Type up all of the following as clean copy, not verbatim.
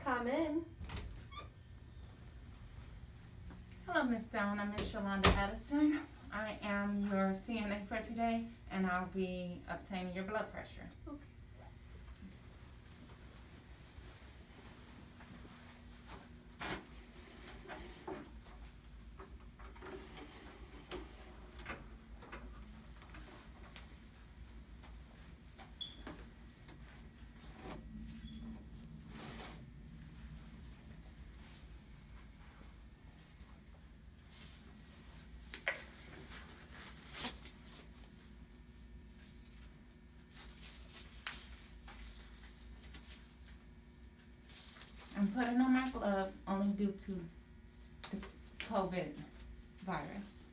come in. Hello, Miss Dawn. I'm Miss Yolanda Addison. I am your CNA for today, and I'll be obtaining your blood pressure. Okay. I'm putting on my gloves only due to the COVID virus.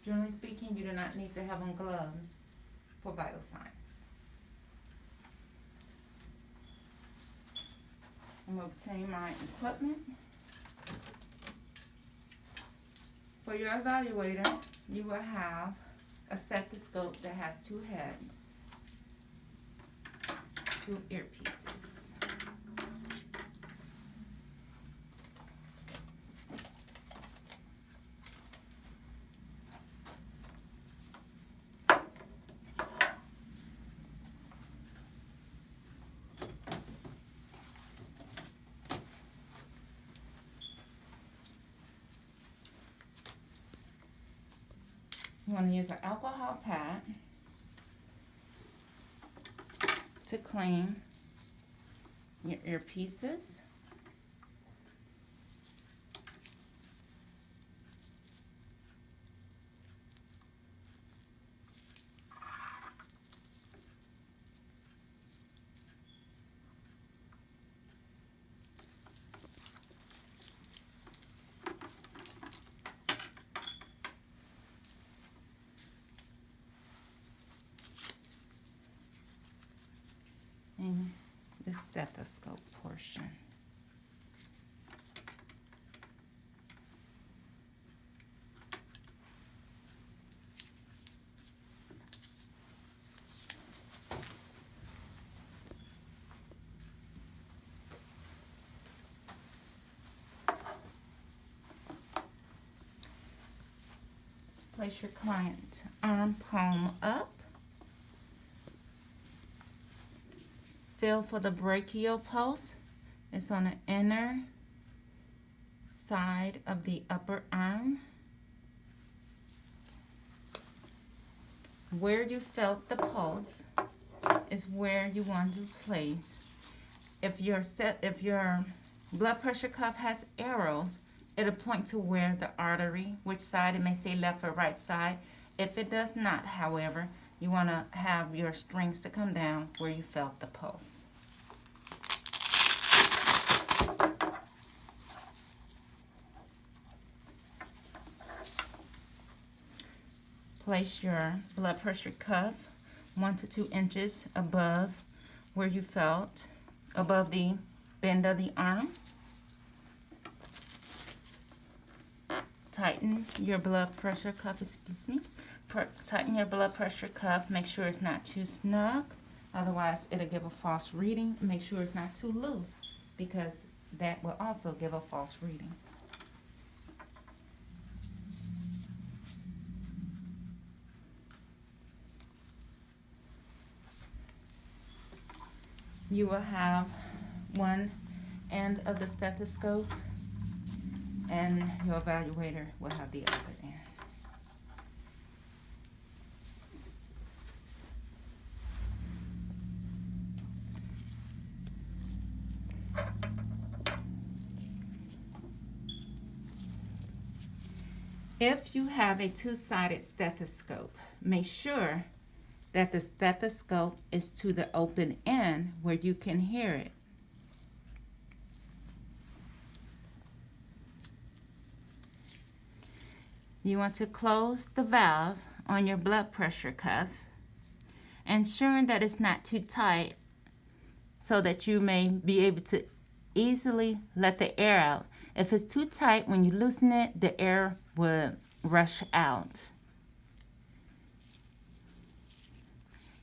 Generally speaking, you do not need to have on gloves for vital signs. I'm going to obtain my equipment. For your evaluator, you will have a stethoscope that has two heads, two earpieces. You want to use an alcohol pad to clean your earpieces. And the stethoscope portion. Place your client arm palm up. Feel for the brachial pulse. It's on the inner side of the upper arm. Where you felt the pulse is where you want to place. If your blood pressure cuff has arrows, it'll point to where the artery, which side, it may say left or right side. If it does not, however, you want to have your strings to come down where you felt the pulse. Place your blood pressure cuff 1 to 2 inches above where you felt, above the bend of the arm. Tighten your blood pressure cuff, tighten your blood pressure cuff. Make sure it's not too snug, otherwise it'll give a false reading. Make sure it's not too loose, because that will also give a false reading. You will have one end of the stethoscope, and your evaluator will have the other end. If you have a two-sided stethoscope, make sure that the stethoscope is to the open end where you can hear it. You want to close the valve on your blood pressure cuff, ensuring that it's not too tight so that you may be able to easily let the air out. If it's too tight, when you loosen it, the air will rush out.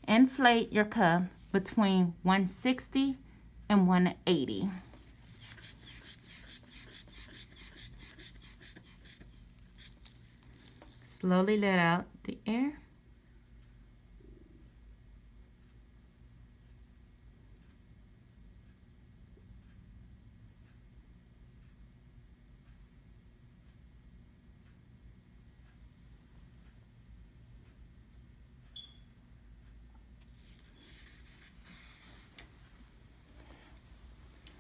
Inflate your cuff between 160 and 180. Slowly let out the air.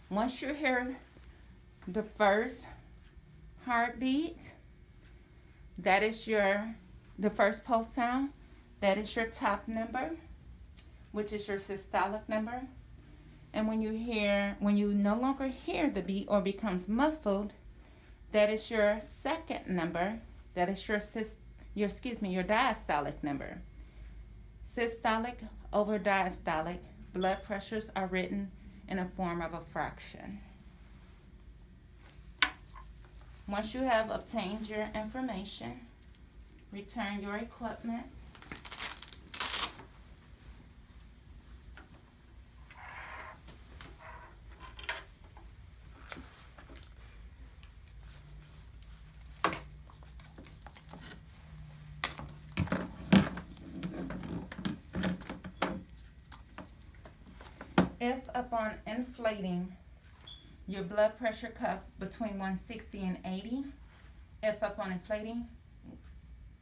Once you hear the first heartbeat, that is the first pulse sound. That is your top number, which is your systolic number. And when you no longer hear the beat or becomes muffled, that is your second number. That is your diastolic number. Systolic over diastolic blood pressures are written in a form of a fraction. Once you have obtained your information, return your equipment. If upon inflating your blood pressure cuff between 160 and 80, if upon inflating,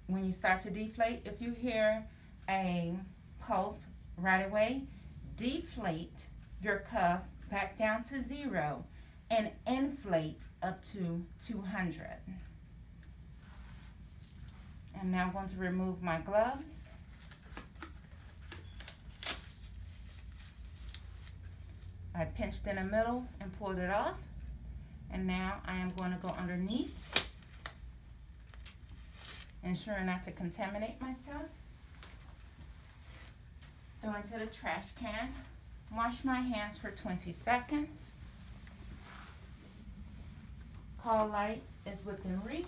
when you start to deflate, if you hear a pulse right away, deflate your cuff back down to 0 and inflate up to 200. I'm now going to remove my gloves. I pinched in the middle and pulled it off. And now I am going to go underneath, ensuring not to contaminate myself. Throw into the trash can. Wash my hands for 20 seconds. Call light is within reach.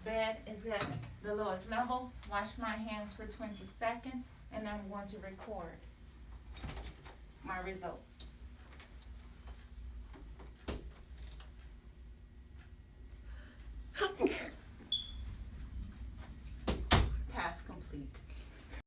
Bed is at the lowest level. Wash my hands for 20 seconds, and I'm going to record my results.